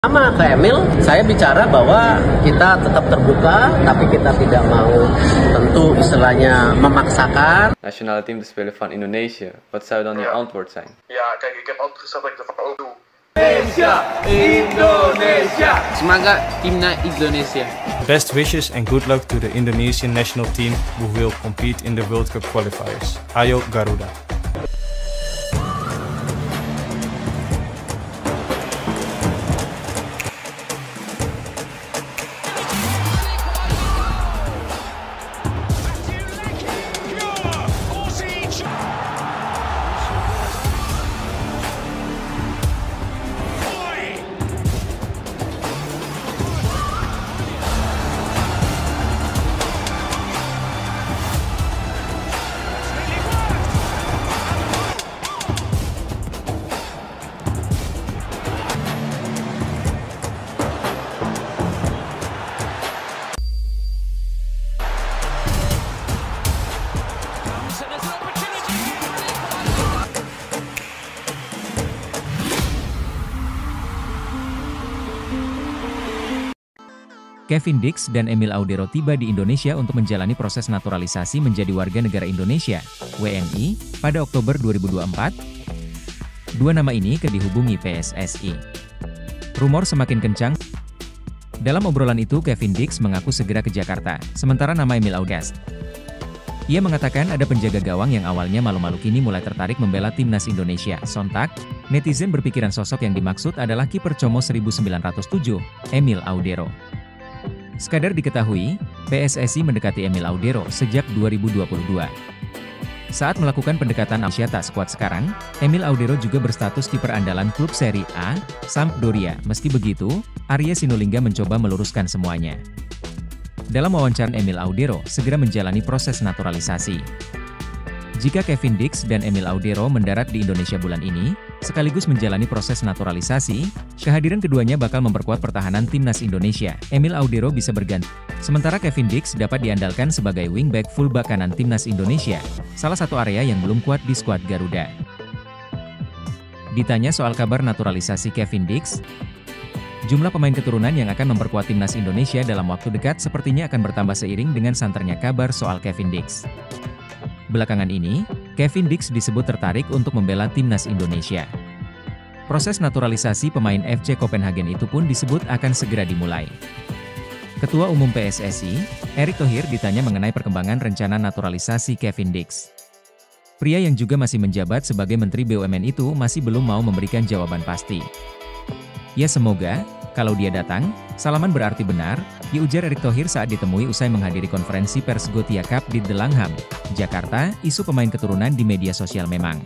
Sama ke Emil, saya bicara bahwa kita tetap terbuka, tapi kita tidak mau tentu istilahnya memaksakan. Nationale team te spelen van Indonesië. Wat zou dan je antwoord zijn? Ja, kijk, ik heb altijd gezegd dat ik dat ook doe. Indonesia! Indonesia! Semangat timnas Indonesia. Best wishes and good luck to the Indonesian national team who will compete in the World Cup qualifiers. Ayo Garuda! Kevin Dix dan Emil Audero tiba di Indonesia untuk menjalani proses naturalisasi menjadi warga negara Indonesia, WNI, pada Oktober 2024. Dua nama ini dihubungi PSSI. Rumor semakin kencang. Dalam obrolan itu Kevin Dix mengaku segera ke Jakarta, sementara nama Emil Audero. Ia mengatakan ada penjaga gawang yang awalnya malu-malu kini mulai tertarik membela timnas Indonesia. Sontak, netizen berpikiran sosok yang dimaksud adalah kiper Como 1907, Emil Audero. Sekadar diketahui, PSSI mendekati Emil Audero sejak 2022. Saat melakukan pendekatan Asyata skuad sekarang, Emil Audero juga berstatus kiper andalan klub Serie A, Sampdoria. Meski begitu, Arya Sinulinga mencoba meluruskan semuanya. Dalam wawancara, Emil Audero segera menjalani proses naturalisasi. Jika Kevin Dix dan Emil Audero mendarat di Indonesia bulan ini, sekaligus menjalani proses naturalisasi, kehadiran keduanya bakal memperkuat pertahanan timnas Indonesia. Emil Audero bisa berganti, sementara Kevin Dix dapat diandalkan sebagai wingback fullback kanan timnas Indonesia, salah satu area yang belum kuat di skuad Garuda. Ditanya soal kabar naturalisasi Kevin Dix, jumlah pemain keturunan yang akan memperkuat timnas Indonesia dalam waktu dekat sepertinya akan bertambah seiring dengan santernya kabar soal Kevin Dix. Belakangan ini, Kevin Dix disebut tertarik untuk membela timnas Indonesia. Proses naturalisasi pemain FC Copenhagen itu pun disebut akan segera dimulai. Ketua Umum PSSI, Erick Thohir ditanya mengenai perkembangan rencana naturalisasi Kevin Dix. Pria yang juga masih menjabat sebagai Menteri BUMN itu masih belum mau memberikan jawaban pasti. Ya semoga, kalau dia datang, salaman berarti benar, diujar Erick Thohir saat ditemui usai menghadiri konferensi pers Gothia Cup di The Langham, Jakarta. Isu pemain keturunan di media sosial memang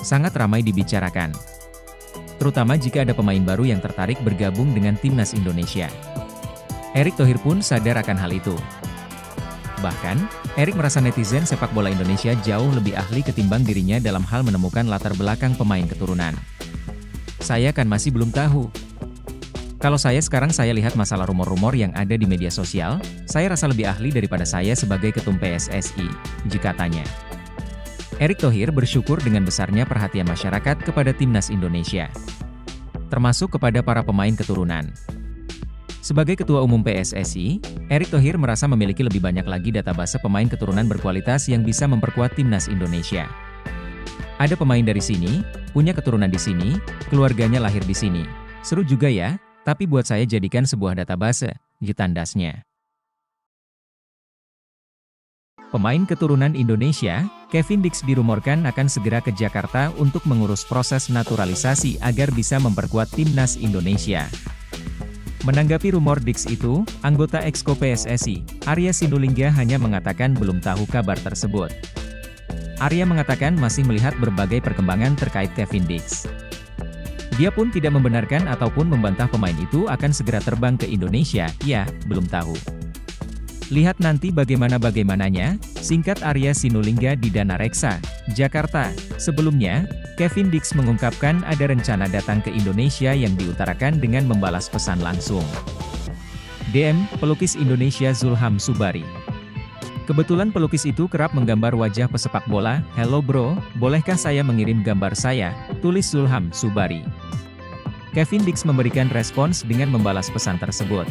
sangat ramai dibicarakan. Terutama jika ada pemain baru yang tertarik bergabung dengan timnas Indonesia. Erick Thohir pun sadar akan hal itu. Bahkan, Erick merasa netizen sepak bola Indonesia jauh lebih ahli ketimbang dirinya dalam hal menemukan latar belakang pemain keturunan. Saya kan masih belum tahu. Kalau saya lihat masalah rumor-rumor yang ada di media sosial, saya rasa lebih ahli daripada saya sebagai ketum PSSI, jika tanya. Erick Thohir bersyukur dengan besarnya perhatian masyarakat kepada timnas Indonesia, termasuk kepada para pemain keturunan. Sebagai Ketua Umum PSSI, Erick Thohir merasa memiliki lebih banyak lagi database pemain keturunan berkualitas yang bisa memperkuat timnas Indonesia. Ada pemain dari sini, punya keturunan di sini, keluarganya lahir di sini. Seru juga ya. Tapi buat saya jadikan sebuah database, tandasnya. Pemain keturunan Indonesia, Kevin Dix dirumorkan akan segera ke Jakarta untuk mengurus proses naturalisasi agar bisa memperkuat timnas Indonesia. Menanggapi rumor Dix itu, anggota Exco PSSI, Arya Sinulinga hanya mengatakan belum tahu kabar tersebut. Arya mengatakan masih melihat berbagai perkembangan terkait Kevin Dix. Dia pun tidak membenarkan ataupun membantah pemain itu akan segera terbang ke Indonesia, ya, belum tahu. Lihat nanti bagaimananya, singkat Arya Sinulinga di Dana Reksa, Jakarta. Sebelumnya, Kevin Dix mengungkapkan ada rencana datang ke Indonesia yang diutarakan dengan membalas pesan langsung. DM, pelukis Indonesia Zulham Subari. Kebetulan pelukis itu kerap menggambar wajah pesepak bola. Hello bro, bolehkah saya mengirim gambar saya? Tulis Zulham Subari. Kevin Dix memberikan respons dengan membalas pesan tersebut.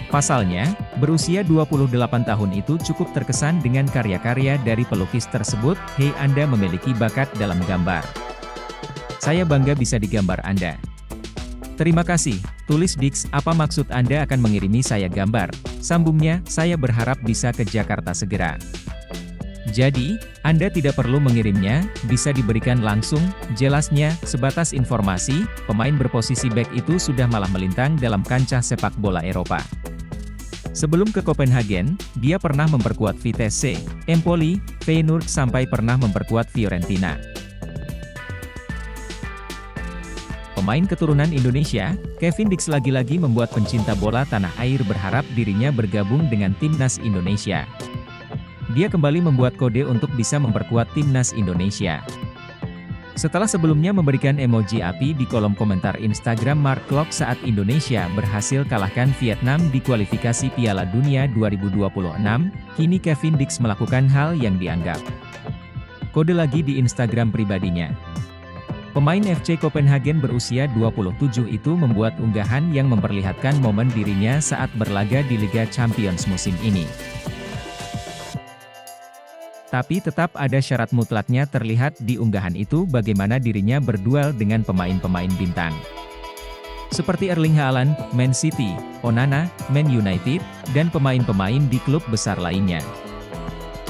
Pasalnya, berusia 28 tahun itu cukup terkesan dengan karya-karya dari pelukis tersebut. "Hei, Anda memiliki bakat dalam gambar. Saya bangga bisa digambar Anda." "Terima kasih," tulis Dix. "Apa maksud Anda akan mengirimi saya gambar?" Sambungnya, "Saya berharap bisa ke Jakarta segera." "Jadi, Anda tidak perlu mengirimnya, bisa diberikan langsung," jelasnya. Sebatas informasi, pemain berposisi bek itu sudah malah melintang dalam kancah sepak bola Eropa. Sebelum ke Copenhagen, dia pernah memperkuat Vitesse, Empoli, Feyenoord sampai pernah memperkuat Fiorentina. Pemain keturunan Indonesia, Kevin Dix lagi-lagi membuat pencinta bola tanah air berharap dirinya bergabung dengan timnas Indonesia. Dia kembali membuat kode untuk bisa memperkuat timnas Indonesia. Setelah sebelumnya memberikan emoji api di kolom komentar Instagram Mark Klok saat Indonesia berhasil kalahkan Vietnam di kualifikasi Piala Dunia 2026, kini Kevin Dix melakukan hal yang dianggap kode lagi di Instagram pribadinya. Pemain FC Copenhagen berusia 27 itu membuat unggahan yang memperlihatkan momen dirinya saat berlaga di Liga Champions musim ini. Tapi tetap ada syarat mutlaknya terlihat di unggahan itu bagaimana dirinya berduel dengan pemain-pemain bintang. Seperti Erling Haaland, Man City, Onana, Man United, dan pemain-pemain di klub besar lainnya.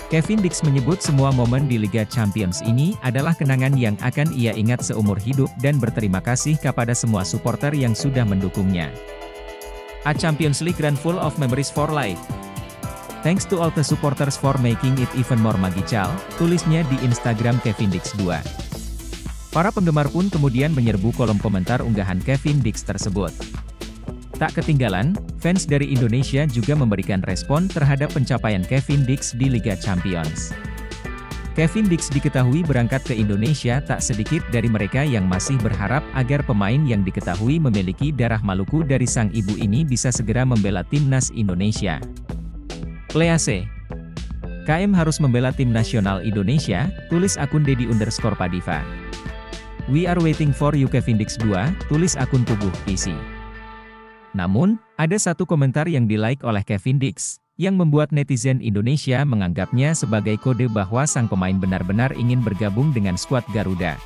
Kevin Dix menyebut semua momen di Liga Champions ini adalah kenangan yang akan ia ingat seumur hidup dan berterima kasih kepada semua supporter yang sudah mendukungnya. A Champions League run full of memories for life. Thanks to all the supporters for making it even more magical, tulisnya di Instagram Kevin Dix 2. Para penggemar pun kemudian menyerbu kolom komentar unggahan Kevin Dix tersebut. Tak ketinggalan, fans dari Indonesia juga memberikan respon terhadap pencapaian Kevin Dix di Liga Champions. Kevin Dix diketahui berangkat ke Indonesia tak sedikit dari mereka yang masih berharap agar pemain yang diketahui memiliki darah Maluku dari sang ibu ini bisa segera membela timnas Indonesia. Please. KM harus membela tim nasional Indonesia, tulis akun Dedi_Padiva. We are waiting for you Kevin Dix 2, tulis akun Tubuh PC. Namun, ada satu komentar yang di-like oleh Kevin Dix, yang membuat netizen Indonesia menganggapnya sebagai kode bahwa sang pemain benar-benar ingin bergabung dengan skuad Garuda.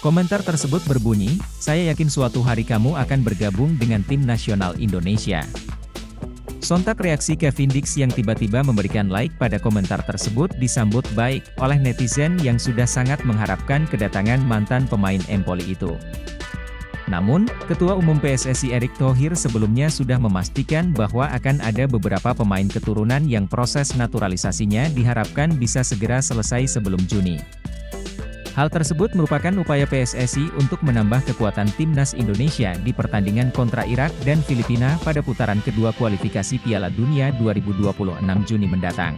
Komentar tersebut berbunyi, "Saya yakin suatu hari kamu akan bergabung dengan tim nasional Indonesia." Sontak reaksi Kevin Dix yang tiba-tiba memberikan like pada komentar tersebut disambut baik oleh netizen yang sudah sangat mengharapkan kedatangan mantan pemain Empoli itu. Namun, Ketua Umum PSSI Erick Thohir sebelumnya sudah memastikan bahwa akan ada beberapa pemain keturunan yang proses naturalisasinya diharapkan bisa segera selesai sebelum Juni. Hal tersebut merupakan upaya PSSI untuk menambah kekuatan timnas Indonesia di pertandingan kontra Irak dan Filipina pada putaran kedua kualifikasi Piala Dunia 2026 Juni mendatang.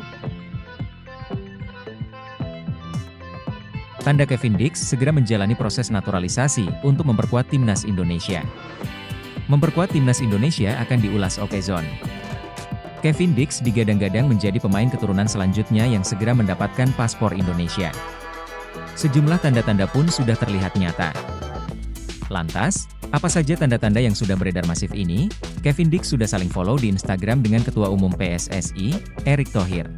Tanda Kevin Dix segera menjalani proses naturalisasi untuk memperkuat timnas Indonesia. Memperkuat timnas Indonesia akan diulas Okezone. Kevin Dix digadang-gadang menjadi pemain keturunan selanjutnya yang segera mendapatkan paspor Indonesia. Sejumlah tanda-tanda pun sudah terlihat nyata. Lantas, apa saja tanda-tanda yang sudah beredar masif ini? Kevin Dix sudah saling follow di Instagram dengan Ketua Umum PSSI, Erick Thohir.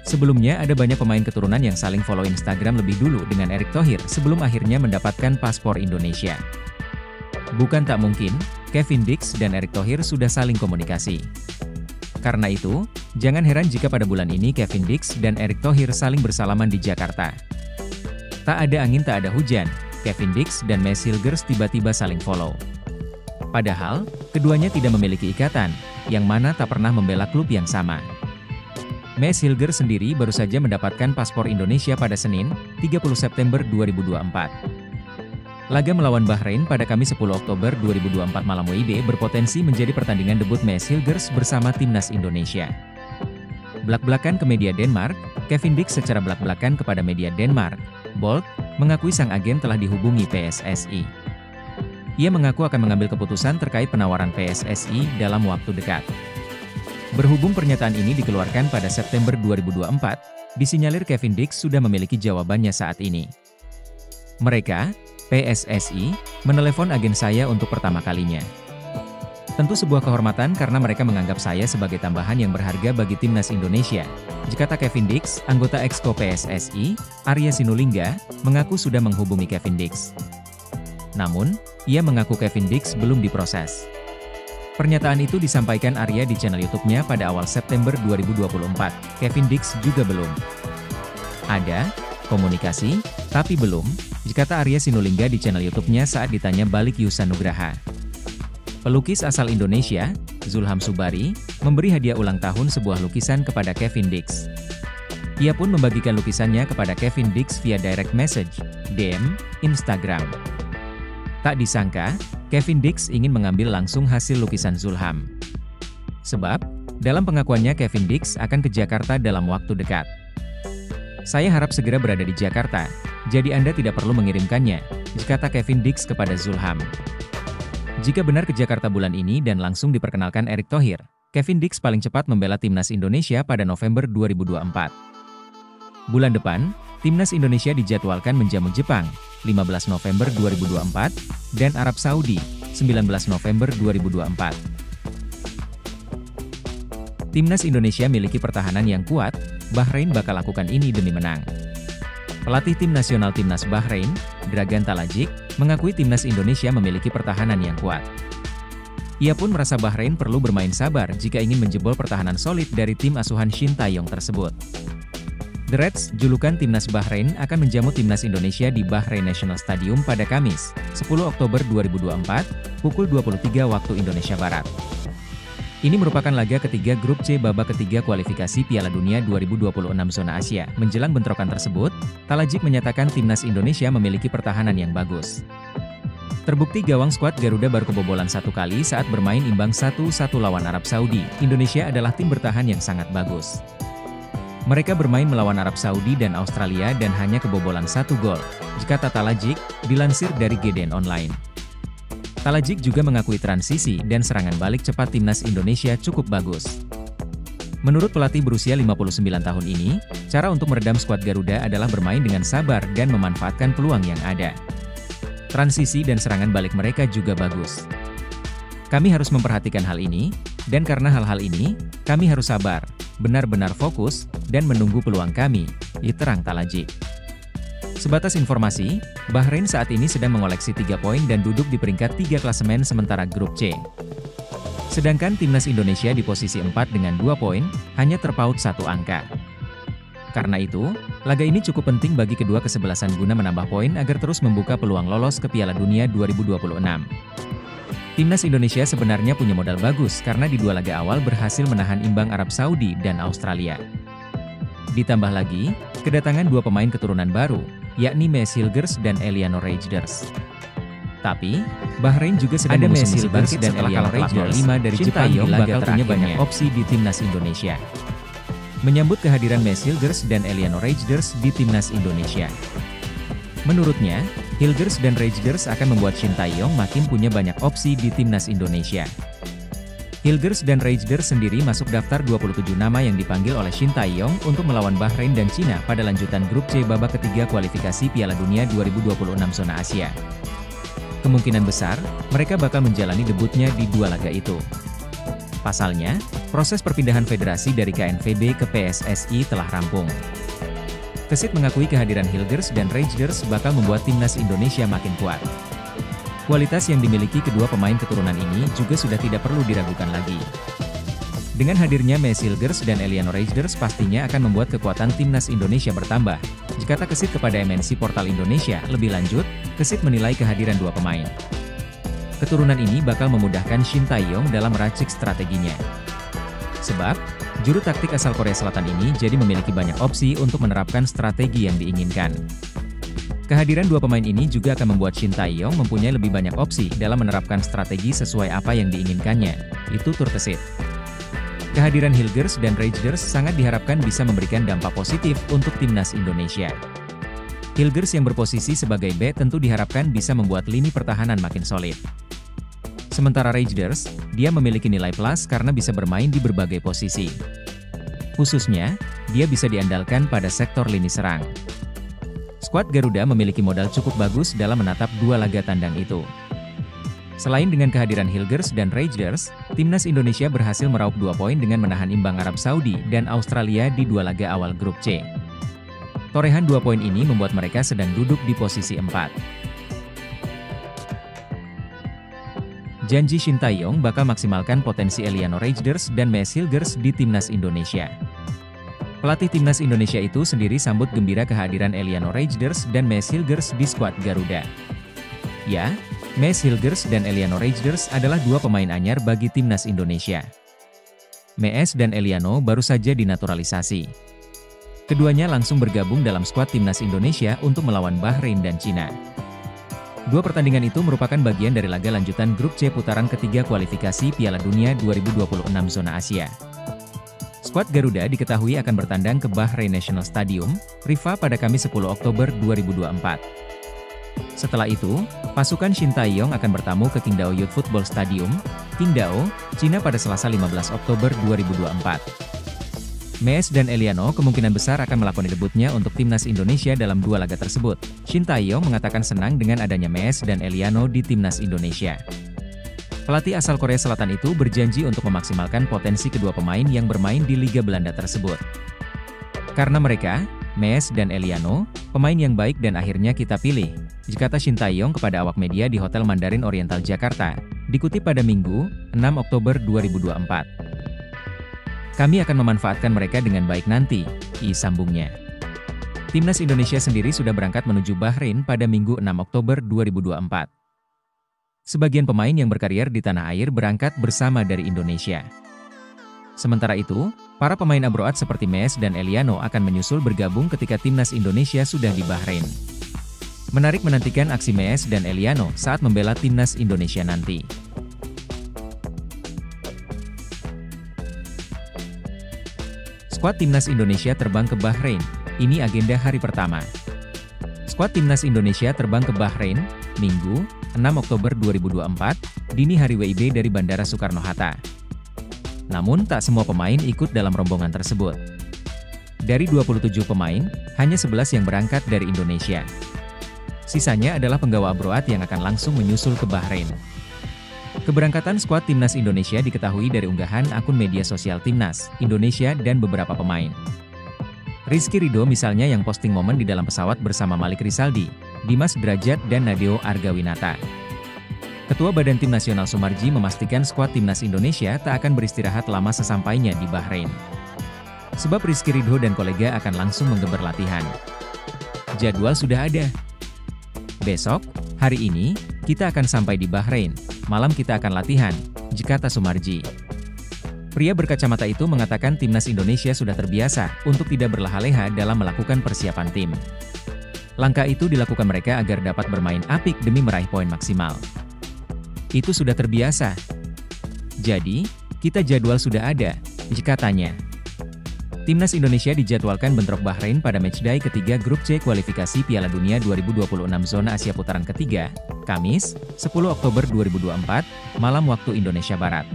Sebelumnya ada banyak pemain keturunan yang saling follow Instagram lebih dulu dengan Erick Thohir sebelum akhirnya mendapatkan paspor Indonesia. Bukan tak mungkin, Kevin Dix dan Erick Thohir sudah saling komunikasi. Karena itu, jangan heran jika pada bulan ini Kevin Dix dan Erick Thohir saling bersalaman di Jakarta. Tak ada angin tak ada hujan, Kevin Dix dan Mads Hilgers tiba-tiba saling follow. Padahal, keduanya tidak memiliki ikatan, yang mana tak pernah membela klub yang sama. Mads Hilgers sendiri baru saja mendapatkan paspor Indonesia pada Senin, 30 September 2024. Laga melawan Bahrain pada Kamis 10 Oktober 2024 malam WIB berpotensi menjadi pertandingan debut Mads Hilgers bersama timnas Indonesia. Blak-blakan ke media Denmark, Kevin Dix secara blak-blakan kepada media Denmark, Bold, mengakui sang agen telah dihubungi PSSI. Ia mengaku akan mengambil keputusan terkait penawaran PSSI dalam waktu dekat. Berhubung pernyataan ini dikeluarkan pada September 2024, disinyalir Kevin Dix sudah memiliki jawabannya saat ini. Mereka PSSI, menelepon agen saya untuk pertama kalinya. Tentu sebuah kehormatan karena mereka menganggap saya sebagai tambahan yang berharga bagi timnas Indonesia. Kata Kevin Dix, anggota Exco PSSI, Arya Sinulinga, mengaku sudah menghubungi Kevin Dix. Namun, ia mengaku Kevin Dix belum diproses. Pernyataan itu disampaikan Arya di channel YouTube-nya pada awal September 2024. Kevin Dix juga belum. Ada komunikasi, tapi belum, kata Arya Sinulinga di channel YouTube-nya saat ditanya balik Yusa Nugraha. Pelukis asal Indonesia, Zulham Subari, memberi hadiah ulang tahun sebuah lukisan kepada Kevin Dix. Ia pun membagikan lukisannya kepada Kevin Dix via direct message, DM, Instagram. Tak disangka, Kevin Dix ingin mengambil langsung hasil lukisan Zulham. Sebab, dalam pengakuannya Kevin Dix akan ke Jakarta dalam waktu dekat. Saya harap segera berada di Jakarta, jadi Anda tidak perlu mengirimkannya, kata Kevin Dix kepada Zulham. Jika benar ke Jakarta bulan ini dan langsung diperkenalkan Erick Thohir, Kevin Dix paling cepat membela timnas Indonesia pada November 2024. Bulan depan, timnas Indonesia dijadwalkan menjamu Jepang, 15 November 2024, dan Arab Saudi, 19 November 2024. Timnas Indonesia miliki pertahanan yang kuat, Bahrain bakal lakukan ini demi menang. Pelatih tim nasional timnas Bahrain, Dragan Talajic, mengakui timnas Indonesia memiliki pertahanan yang kuat. Ia pun merasa Bahrain perlu bermain sabar jika ingin menjebol pertahanan solid dari tim asuhan Shin Tae-yong tersebut. The Reds, julukan timnas Bahrain, akan menjamu timnas Indonesia di Bahrain National Stadium pada Kamis, 10 Oktober 2024, pukul 23 waktu Indonesia Barat. Ini merupakan laga ketiga grup C babak ketiga kualifikasi Piala Dunia 2026 zona Asia. Menjelang bentrokan tersebut, Talajic menyatakan timnas Indonesia memiliki pertahanan yang bagus. Terbukti gawang skuad Garuda baru kebobolan satu kali saat bermain imbang 1-1 lawan Arab Saudi. Indonesia adalah tim bertahan yang sangat bagus. Mereka bermain melawan Arab Saudi dan Australia dan hanya kebobolan 1 gol, kata Talajic, dilansir dari GDN Online. Talajic juga mengakui transisi dan serangan balik cepat timnas Indonesia cukup bagus. Menurut pelatih berusia 59 tahun ini, cara untuk meredam skuad Garuda adalah bermain dengan sabar dan memanfaatkan peluang yang ada. Transisi dan serangan balik mereka juga bagus. Kami harus memperhatikan hal ini, dan karena hal-hal ini, kami harus sabar, benar-benar fokus, dan menunggu peluang kami, terang Talajic. Sebatas informasi, Bahrain saat ini sedang mengoleksi 3 poin dan duduk di peringkat 3 klasemen sementara grup C. Sedangkan timnas Indonesia di posisi 4 dengan 2 poin, hanya terpaut 1 angka. Karena itu, laga ini cukup penting bagi kedua kesebelasan guna menambah poin agar terus membuka peluang lolos ke Piala Dunia 2026. Timnas Indonesia sebenarnya punya modal bagus karena di 2 laga awal berhasil menahan imbang Arab Saudi dan Australia. Ditambah lagi, kedatangan 2 pemain keturunan baru, yakni Maes Hilgers dan Eliano Reijers. Tapi, Bahrain juga sedang mengusung misi bangkit dan Eliano Reijers 5 dari Jepang di laga bakal punya banyak opsi di timnas Indonesia. Menyambut kehadiran Maes Hilgers dan Eliano Reijers di timnas Indonesia. Menurutnya, Hilgers dan Reijers akan membuat Shin Tae-yong makin punya banyak opsi di timnas Indonesia. Hilgers dan Reijers sendiri masuk daftar 27 nama yang dipanggil oleh Shin Tae-yong untuk melawan Bahrain dan Cina pada lanjutan grup C babak ketiga kualifikasi Piala Dunia 2026 zona Asia. Kemungkinan besar, mereka bakal menjalani debutnya di 2 laga itu. Pasalnya, proses perpindahan federasi dari KNVB ke PSSI telah rampung. Kesit mengakui kehadiran Hilgers dan Reijers bakal membuat timnas Indonesia makin kuat. Kualitas yang dimiliki kedua pemain keturunan ini juga sudah tidak perlu diragukan lagi. Dengan hadirnya Maes Hilgers dan Eliano Reijers pastinya akan membuat kekuatan timnas Indonesia bertambah, kata Kesit kepada MNC Portal Indonesia. Lebih lanjut, Kesit menilai kehadiran 2 pemain keturunan ini bakal memudahkan Shin Tae-yong dalam meracik strateginya. Sebab, juru taktik asal Korea Selatan ini jadi memiliki banyak opsi untuk menerapkan strategi yang diinginkan. Kehadiran 2 pemain ini juga akan membuat Shin Tae-yong mempunyai lebih banyak opsi dalam menerapkan strategi sesuai apa yang diinginkannya, itu tur Kesit. Kehadiran Hilgers dan Reijers sangat diharapkan bisa memberikan dampak positif untuk timnas Indonesia. Hilgers yang berposisi sebagai bek tentu diharapkan bisa membuat lini pertahanan makin solid. Sementara Reijers, dia memiliki nilai plus karena bisa bermain di berbagai posisi. Khususnya, dia bisa diandalkan pada sektor lini serang. Skuad Garuda memiliki modal cukup bagus dalam menatap dua laga tandang itu. Selain dengan kehadiran Hilgers dan Raiders, timnas Indonesia berhasil meraup 2 poin dengan menahan imbang Arab Saudi dan Australia di 2 laga awal grup C. Torehan 2 poin ini membuat mereka sedang duduk di posisi 4. Janji Shin Tae-yong bakal maksimalkan potensi Eliano Raiders dan Mees Hilgers di timnas Indonesia. Pelatih timnas Indonesia itu sendiri sambut gembira kehadiran Eliano Raiders dan Mees Hilgers di skuad Garuda. Ya, Mees Hilgers dan Eliano Raiders adalah 2 pemain anyar bagi timnas Indonesia. Mees dan Eliano baru saja dinaturalisasi. Keduanya langsung bergabung dalam skuad timnas Indonesia untuk melawan Bahrain dan Cina. 2 pertandingan itu merupakan bagian dari laga lanjutan grup C putaran ketiga kualifikasi Piala Dunia 2026 zona Asia. Skuad Garuda diketahui akan bertandang ke Bahrain National Stadium, Rifa pada Kamis 10 Oktober 2024. Setelah itu, pasukan Shin Tae-yong akan bertamu ke Qingdao Youth Football Stadium, Qingdao, Cina pada Selasa 15 Oktober 2024. Mees dan Eliano kemungkinan besar akan melakoni debutnya untuk timnas Indonesia dalam 2 laga tersebut. Shin Tae-yong mengatakan senang dengan adanya Mees dan Eliano di timnas Indonesia. Pelatih asal Korea Selatan itu berjanji untuk memaksimalkan potensi kedua pemain yang bermain di Liga Belanda tersebut. Karena mereka, Mees dan Eliano, pemain yang baik dan akhirnya kita pilih, kata Shin Tae-yong kepada awak media di Hotel Mandarin Oriental Jakarta, dikutip pada Minggu, 6 Oktober 2024. Kami akan memanfaatkan mereka dengan baik nanti, sambungnya. Timnas Indonesia sendiri sudah berangkat menuju Bahrain pada Minggu 6 Oktober 2024. Sebagian pemain yang berkarier di tanah air berangkat bersama dari Indonesia. Sementara itu, para pemain abroad seperti Mees dan Eliano akan menyusul bergabung ketika timnas Indonesia sudah di Bahrain. Menarik menantikan aksi Mees dan Eliano saat membela timnas Indonesia nanti. Skuad timnas Indonesia terbang ke Bahrain, ini agenda hari pertama. Skuad timnas Indonesia terbang ke Bahrain, Minggu, 6 Oktober 2024, dini hari WIB dari Bandara Soekarno-Hatta. Namun tak semua pemain ikut dalam rombongan tersebut. Dari 27 pemain, hanya 11 yang berangkat dari Indonesia. Sisanya adalah penggawa abroad yang akan langsung menyusul ke Bahrain. Keberangkatan skuad timnas Indonesia diketahui dari unggahan akun media sosial timnas Indonesia dan beberapa pemain. Rizky Ridho misalnya yang posting momen di dalam pesawat bersama Malik Rizaldi, Dimas Derajat dan Nadeo Argawinata. Ketua Badan Tim Nasional Sumarji memastikan skuad timnas Indonesia tak akan beristirahat lama sesampainya di Bahrain. Sebab Rizky Ridho dan kolega akan langsung menggeber latihan. Jadwal sudah ada. Besok, hari ini, kita akan sampai di Bahrain, malam kita akan latihan, kata Sumarji. Pria berkacamata itu mengatakan timnas Indonesia sudah terbiasa untuk tidak berleha-leha dalam melakukan persiapan tim. Langkah itu dilakukan mereka agar dapat bermain apik demi meraih poin maksimal. Itu sudah terbiasa. Jadi, kita jadwal sudah ada, katanya. Timnas Indonesia dijadwalkan bentrok Bahrain pada matchday ketiga grup C kualifikasi Piala Dunia 2026 zona Asia putaran ketiga, Kamis, 10 Oktober 2024, malam waktu Indonesia Barat.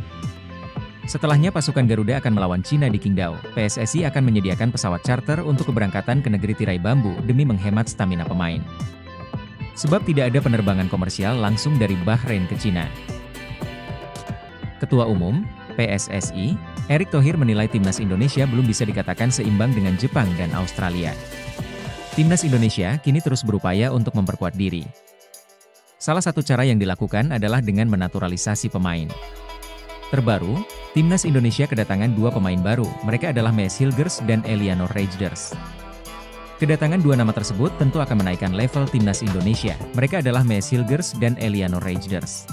Setelahnya pasukan Garuda akan melawan Cina di Qingdao. PSSI akan menyediakan pesawat charter untuk keberangkatan ke negeri tirai bambu demi menghemat stamina pemain. Sebab tidak ada penerbangan komersial langsung dari Bahrain ke Cina. Ketua Umum, PSSI, Erick Thohir menilai timnas Indonesia belum bisa dikatakan seimbang dengan Jepang dan Australia. Timnas Indonesia kini terus berupaya untuk memperkuat diri. Salah satu cara yang dilakukan adalah dengan menaturalisasi pemain. Terbaru, timnas Indonesia kedatangan 2 pemain baru, mereka adalah Mees Hilgers dan Eliano Raiders. Kedatangan 2 nama tersebut tentu akan menaikkan level timnas Indonesia, mereka adalah Mees Hilgers dan Eliano Raiders.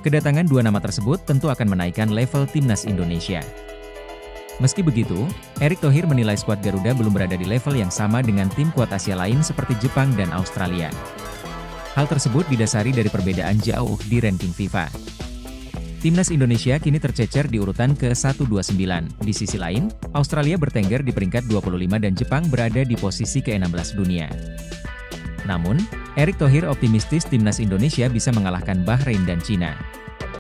Kedatangan 2 nama tersebut tentu akan menaikkan level timnas Indonesia. Meski begitu, Erick Thohir menilai skuad Garuda belum berada di level yang sama dengan tim kuat Asia lain seperti Jepang dan Australia. Hal tersebut didasari dari perbedaan jauh di ranking FIFA. Timnas Indonesia kini tercecer di urutan ke-129. Di sisi lain, Australia bertengger di peringkat 25 dan Jepang berada di posisi ke-16 dunia. Namun, Erick Thohir optimistis timnas Indonesia bisa mengalahkan Bahrain dan Cina.